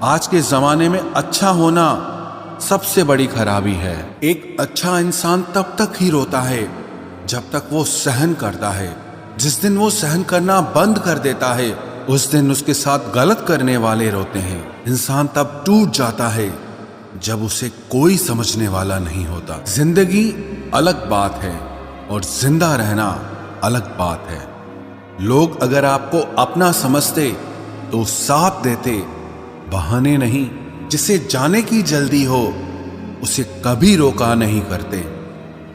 आज के जमाने में अच्छा होना सबसे बड़ी खराबी है। एक अच्छा इंसान तब तक ही रोता है जब तक वो सहन करता है। जिस दिन वो सहन करना बंद कर देता है उस दिन उसके साथ गलत करने वाले रोते हैं। इंसान तब टूट जाता है जब उसे कोई समझने वाला नहीं होता। जिंदगी अलग बात है और जिंदा रहना अलग बात है। लोग अगर आपको अपना समझते तो साथ देते, बहाने नहीं। जिसे जाने की जल्दी हो उसे कभी रोका नहीं करते।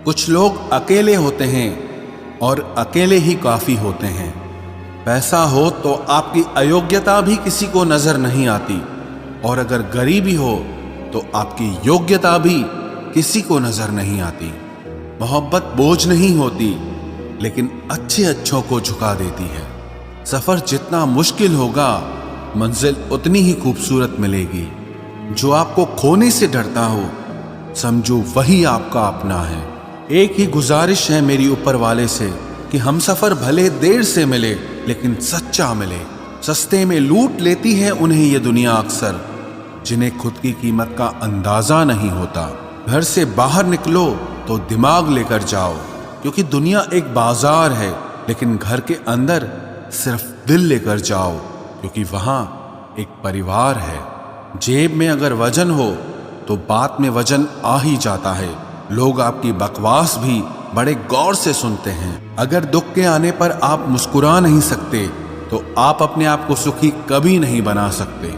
कुछ लोग अकेले होते हैं और अकेले ही काफी होते हैं। पैसा हो तो आपकी अयोग्यता भी किसी को नजर नहीं आती, और अगर गरीबी हो तो आपकी योग्यता भी किसी को नजर नहीं आती। मोहब्बत बोझ नहीं होती, लेकिन अच्छे अच्छों को झुका देती है। सफर जितना मुश्किल होगा मंजिल उतनी ही खूबसूरत मिलेगी। जो आपको खोने से डरता हो समझो वही आपका अपना है। एक ही गुजारिश है मेरी ऊपर वाले से कि हम सफर भले देर से मिले लेकिन सच्चा मिले। सस्ते में लूट लेती है उन्हें ये दुनिया अक्सर, जिन्हें खुद की कीमत का अंदाजा नहीं होता। घर से बाहर निकलो तो दिमाग लेकर जाओ, क्योंकि दुनिया एक बाजार है, लेकिन घर के अंदर सिर्फ दिल लेकर जाओ, क्योंकि वहां एक परिवार है। जेब में अगर वजन हो तो बात में वजन आ ही जाता है। लोग आपकी बकवास भी बड़े गौर से सुनते हैं। अगर दुख के आने पर आप मुस्कुरा नहीं सकते तो आप अपने आप को सुखी कभी नहीं बना सकते।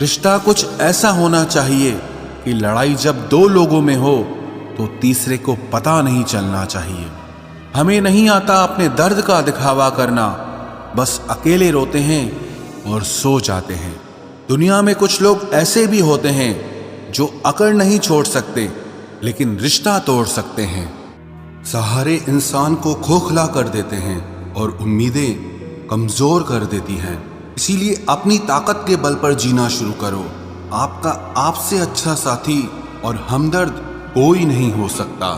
रिश्ता कुछ ऐसा होना चाहिए कि लड़ाई जब दो लोगों में हो तो तीसरे को पता नहीं चलना चाहिए। हमें नहीं आता अपने दर्द का दिखावा करना, बस अकेले रोते हैं और सो जाते हैं। दुनिया में कुछ लोग ऐसे भी होते हैं जो अकड़ नहीं छोड़ सकते लेकिन रिश्ता तोड़ सकते हैं। सहारे इंसान को खोखला कर देते हैं और उम्मीदें कमजोर कर देती हैं। इसीलिए अपनी ताकत के बल पर जीना शुरू करो। आपका आपसे अच्छा साथी और हमदर्द कोई नहीं हो सकता।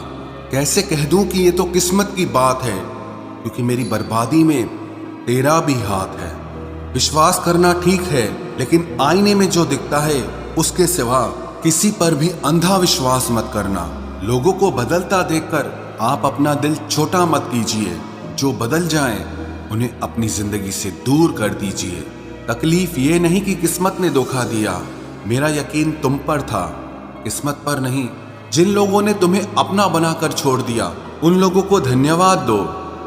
कैसे कह दूं कि ये तो किस्मत की बात है, क्योंकि मेरी बर्बादी में तेरा भी हाथ है। विश्वास करना ठीक है, लेकिन आईने में जो दिखता है उसके सिवा किसी पर भी अंधा विश्वास मत करना। लोगों को बदलता देखकर आप अपना दिल छोटा मत कीजिए। जो बदल जाएं उन्हें अपनी जिंदगी से दूर कर दीजिए। तकलीफ ये नहीं कि किस्मत ने धोखा दिया, मेरा यकीन तुम पर था, किस्मत पर नहीं। जिन लोगों ने तुम्हें अपना बनाकर छोड़ दिया उन लोगों को धन्यवाद दो,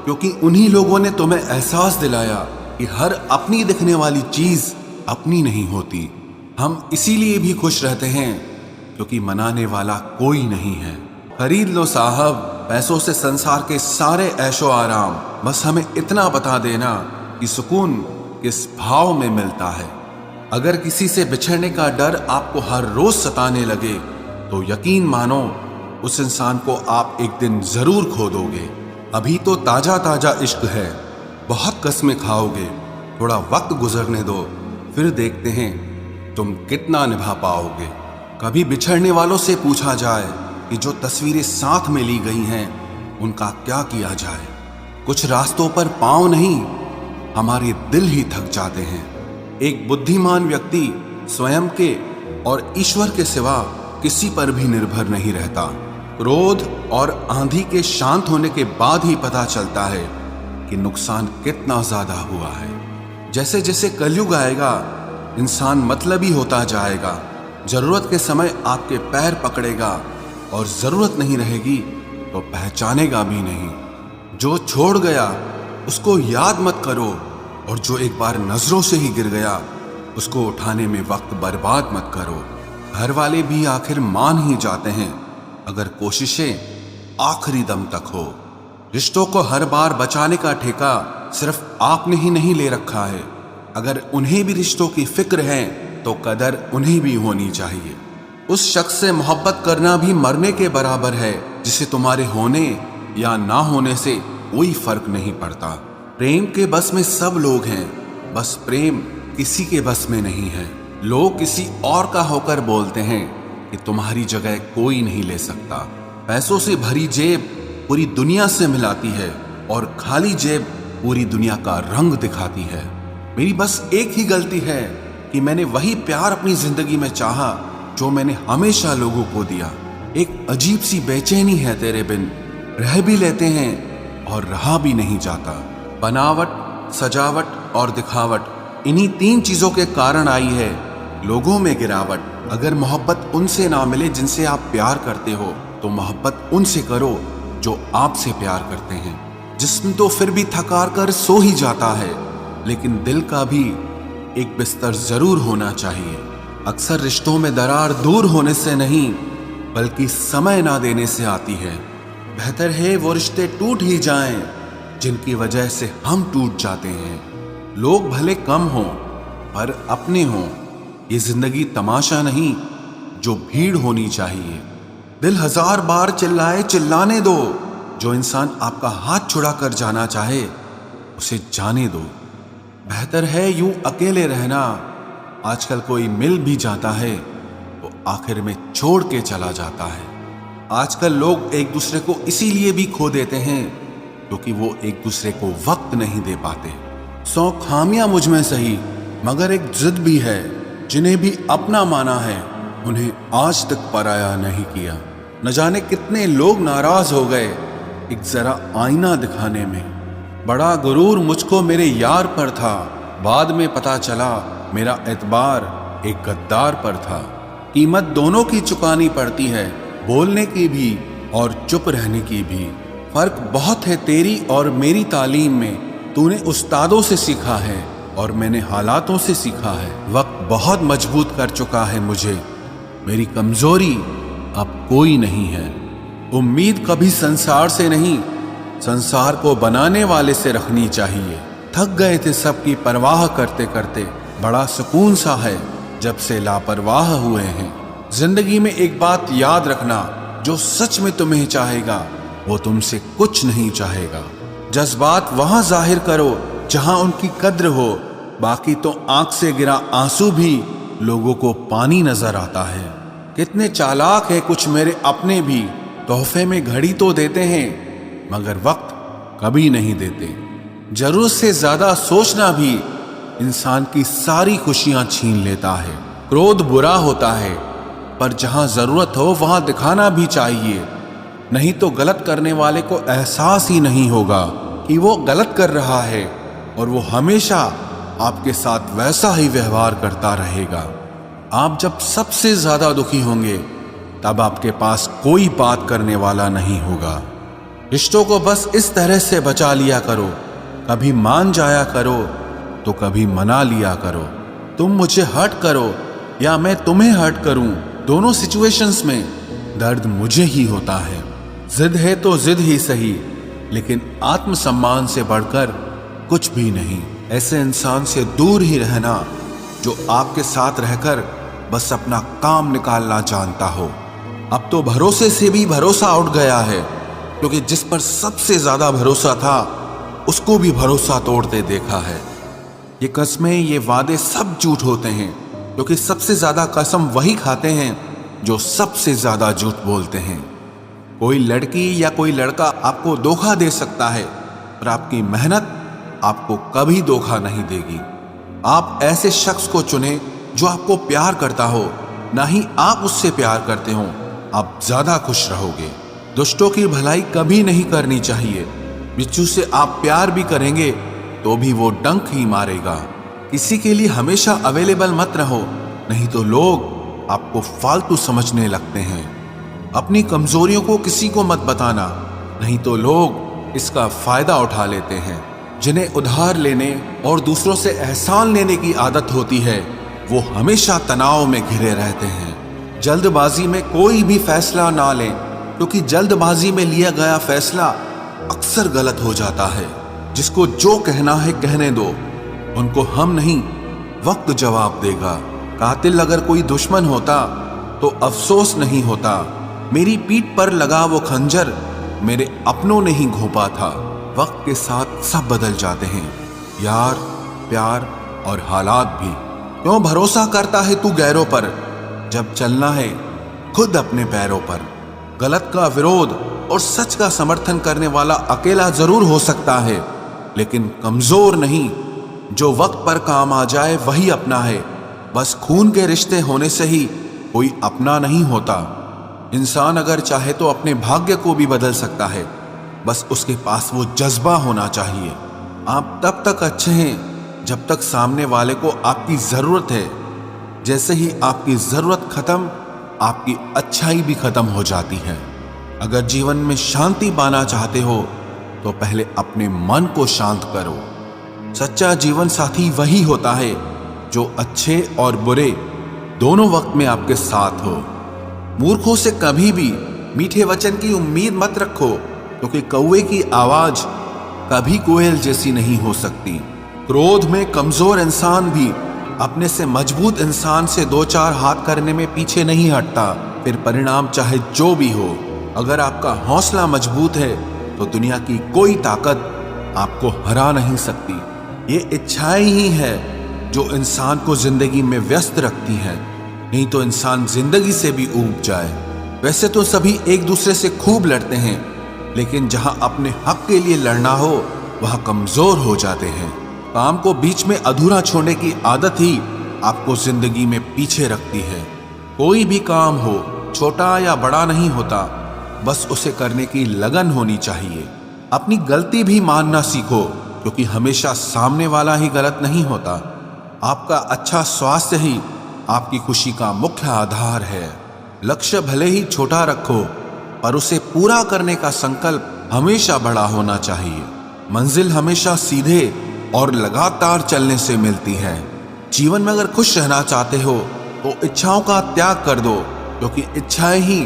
क्योंकि उन्हीं लोगों ने तुम्हें एहसास दिलाया कि हर अपनी दिखने वाली चीज अपनी नहीं होती। हम इसीलिए भी खुश रहते हैं क्योंकि मनाने वाला कोई नहीं है। खरीद लो साहब पैसों से संसार के सारे ऐशो आराम, बस हमें इतना बता देना कि सुकून किस भाव में मिलता है। अगर किसी से बिछड़ने का डर आपको हर रोज सताने लगे तो यकीन मानो उस इंसान को आप एक दिन जरूर खो दोगे। अभी तो ताजा ताजा इश्क है, बहुत कस्में खाओगे। थोड़ा वक्त गुजरने दो, फिर देखते हैं तुम कितना निभा पाओगे। कभी बिछड़ने वालों से पूछा जाए कि जो तस्वीरें साथ में ली गई हैं उनका क्या किया जाए। कुछ रास्तों पर पांव नहीं, हमारे दिल ही थक जाते हैं। एक बुद्धिमान व्यक्ति स्वयं के और ईश्वर के सिवा किसी पर भी निर्भर नहीं रहता। क्रोध और आंधी के शांत होने के बाद ही पता चलता है कि नुकसान कितना ज्यादा हुआ है। जैसे जैसे कलयुग आएगा इंसान मतलबी होता जाएगा। जरूरत के समय आपके पैर पकड़ेगा और जरूरत नहीं रहेगी तो पहचानेगा भी नहीं। जो छोड़ गया उसको याद मत करो, और जो एक बार नजरों से ही गिर गया उसको उठाने में वक्त बर्बाद मत करो। घर वाले भी आखिर मान ही जाते हैं अगर कोशिशें आखिरी दम तक हो। रिश्तों को हर बार बचाने का ठेका सिर्फ आपने ही नहीं ले रखा है। अगर उन्हें भी रिश्तों की फिक्र है तो कदर उन्हें भी होनी चाहिए। उस शख्स से मोहब्बत करना भी मरने के बराबर है जिसे तुम्हारे होने या ना होने से कोई फर्क नहीं पड़ता। प्रेम के बस में सब लोग हैं, बस प्रेम किसी के बस में नहीं है। लोग किसी और का होकर बोलते हैं कि तुम्हारी जगह कोई नहीं ले सकता। पैसों से भरी जेब पूरी दुनिया से मिलाती है और खाली जेब पूरी दुनिया का रंग दिखाती है। मेरी बस एक ही गलती है कि मैंने वही प्यार अपनी जिंदगी में चाहा जो मैंने हमेशा लोगों को दिया। एक अजीब सी बेचैनी है तेरे बिन, रह भी लेते हैं और रहा भी नहीं जाता। बनावट, सजावट और दिखावट, इन्हीं 3 चीजों के कारण आई है लोगों में गिरावट। अगर मोहब्बत उनसे ना मिले जिनसे आप प्यार करते हो, तो मोहब्बत उनसे करो जो आपसे प्यार करते हैं। जिस्म तो फिर भी थकार कर सो ही जाता है, लेकिन दिल का भी एक बिस्तर जरूर होना चाहिए। अक्सर रिश्तों में दरार दूर होने से नहीं, बल्कि समय ना देने से आती है। बेहतर है वो रिश्ते टूट ही जाएं जिनकी वजह से हम टूट जाते हैं। लोग भले कम हों पर अपने हों, ये जिंदगी तमाशा नहीं जो भीड़ होनी चाहिए। दिल 1000 बार चिल्लाए चिल्लाने दो, जो इंसान आपका हाथ छुड़ा कर जाना चाहे उसे जाने दो। बेहतर है यूं अकेले रहना, आजकल कोई मिल भी जाता है वो आखिर में छोड़ के चला जाता है। आजकल लोग एक दूसरे को इसीलिए भी खो देते हैं क्योंकि वो एक दूसरे को वक्त नहीं दे पाते। 100 खामियां मुझ में सही, मगर एक जिद भी है। जिन्हें भी अपना माना है उन्हें आज तक पराया नहीं किया। न जाने कितने लोग नाराज हो गए एक जरा आईना दिखाने में। बड़ा गुरूर मुझको मेरे यार पर था, बाद में पता चला मेरा एतबार एक गद्दार पर था। कीमत दोनों की चुकानी पड़ती है, बोलने की भी और चुप रहने की भी। फर्क बहुत है तेरी और मेरी तालीम में। तूने उस्तादों से सीखा है और मैंने हालातों से सीखा है। वक्त बहुत मजबूत कर चुका है मुझे, मेरी कमजोरी अब कोई नहीं है। उम्मीद कभी संसार से नहीं, संसार को बनाने वाले से रखनी चाहिए। थक गए थे सबकी परवाह करते करते, बड़ा सुकून सा है जब से लापरवाह हुए हैं। जिंदगी में एक बात याद रखना, जो सच में तुम्हें चाहेगा वो तुमसे कुछ नहीं चाहेगा। जज्बात वहां जाहिर करो जहां उनकी कद्र हो, बाकी तो आंख से गिरा आंसू भी लोगों को पानी नजर आता है। कितने चालाक है कुछ मेरे अपने भी, तोहफे में घड़ी तो देते हैं मगर वक्त कभी नहीं देते। जरूरत से ज्यादा सोचना भी इंसान की सारी खुशियां छीन लेता है। क्रोध बुरा होता है, पर जहां जरूरत हो वहां दिखाना भी चाहिए, नहीं तो गलत करने वाले को एहसास ही नहीं होगा कि वो गलत कर रहा है और वो हमेशा आपके साथ वैसा ही व्यवहार करता रहेगा। आप जब सबसे ज्यादा दुखी होंगे तब आपके पास कोई बात करने वाला नहीं होगा। रिश्तों को बस इस तरह से बचा लिया करो, कभी मान जाया करो तो कभी मना लिया करो। तुम मुझे हर्ट करो या मैं तुम्हें हर्ट करूं, दोनों सिचुएशंस में दर्द मुझे ही होता है। जिद है तो जिद ही सही, लेकिन आत्मसम्मान से बढ़कर कुछ भी नहीं। ऐसे इंसान से दूर ही रहना जो आपके साथ रहकर बस अपना काम निकालना जानता हो। अब तो भरोसे से भी भरोसा उठ गया है, क्योंकि जिस पर सबसे ज्यादा भरोसा था उसको भी भरोसा तोड़ते देखा है। ये कस्में, ये वादे सब झूठ होते हैं, क्योंकि सबसे ज्यादा कसम वही खाते हैं जो सबसे ज्यादा झूठ बोलते हैं। कोई लड़की या कोई लड़का आपको धोखा दे सकता है, पर आपकी मेहनत आपको कभी धोखा नहीं देगी। आप ऐसे शख्स को चुने जो आपको प्यार करता हो, ना ही आप उससे प्यार करते हो। आप ज्यादा खुश रहोगे। दुष्टों की भलाई कभी नहीं करनी चाहिए। बिच्छू से आप प्यार भी करेंगे तो भी वो डंक ही मारेगा। किसी के लिए हमेशा अवेलेबल मत रहो, नहीं तो लोग आपको फालतू समझने लगते हैं। अपनी कमजोरियों को किसी को मत बताना, नहीं तो लोग इसका फायदा उठा लेते हैं। जिन्हें उधार लेने और दूसरों से एहसान लेने की आदत होती है, वो हमेशा तनाव में घिरे रहते हैं। जल्दबाजी में कोई भी फैसला ना लें, क्योंकि जल्दबाजी में लिया गया फैसला अक्सर गलत हो जाता है। जिसको जो कहना है कहने दो, उनको हम नहीं वक्त जवाब देगा। कातिल अगर कोई दुश्मन होता तो अफसोस नहीं होता। मेरी पीठ पर लगा वो खंजर मेरे अपनों ने ही घोंपा था। वक्त के साथ सब बदल जाते हैं, यार, प्यार और हालात भी। क्यों भरोसा करता है तू गैरों पर, जब चलना है खुद अपने पैरों पर। गलत का विरोध और सच का समर्थन करने वाला अकेला जरूर हो सकता है, लेकिन कमजोर नहीं। जो वक्त पर काम आ जाए वही अपना है, बस खून के रिश्ते होने से ही कोई अपना नहीं होता। इंसान अगर चाहे तो अपने भाग्य को भी बदल सकता है, बस उसके पास वो जज्बा होना चाहिए। आप तब तक अच्छे हैं जब तक सामने वाले को आपकी जरूरत है। जैसे ही आपकी जरूरत खत्म, आपकी अच्छाई भी खत्म हो जाती है। अगर जीवन में शांति पाना चाहते हो तो पहले अपने मन को शांत करो। सच्चा जीवन साथी वही होता है जो अच्छे और बुरे दोनों वक्त में आपके साथ हो। मूर्खों से कभी भी मीठे वचन की उम्मीद मत रखो, क्योंकि कौवे की आवाज कभी कोयल जैसी नहीं हो सकती। क्रोध में कमजोर इंसान भी अपने से मजबूत इंसान से दो चार हाथ करने में पीछे नहीं हटता, फिर परिणाम चाहे जो भी हो। अगर आपका हौसला मजबूत है तो दुनिया की कोई ताकत आपको हरा नहीं सकती। ये इच्छाएं ही है जो इंसान को जिंदगी में व्यस्त रखती है, नहीं तो इंसान जिंदगी से भी ऊब जाए। वैसे तो सभी एक दूसरे से खूब लड़ते हैं, लेकिन जहां अपने हक के लिए लड़ना हो वहां कमजोर हो जाते हैं। काम को बीच में अधूरा छोड़ने की आदत ही आपको जिंदगी में पीछे रखती है। कोई भी काम हो, छोटा या बड़ा नहीं होता, बस उसे करने की लगन होनी चाहिए। अपनी गलती भी मानना सीखो, क्योंकि हमेशा सामने वाला ही गलत नहीं होता। आपका अच्छा स्वास्थ्य ही आपकी खुशी का मुख्य आधार है। लक्ष्य भले ही छोटा रखो, पर उसे पूरा करने का संकल्प हमेशा बड़ा होना चाहिए। मंजिल हमेशा सीधे और लगातार चलने से मिलती है। जीवन में अगर खुश रहना चाहते हो तो इच्छाओं का त्याग कर दो, क्योंकि इच्छाएं ही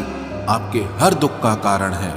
आपके हर दुख का कारण है।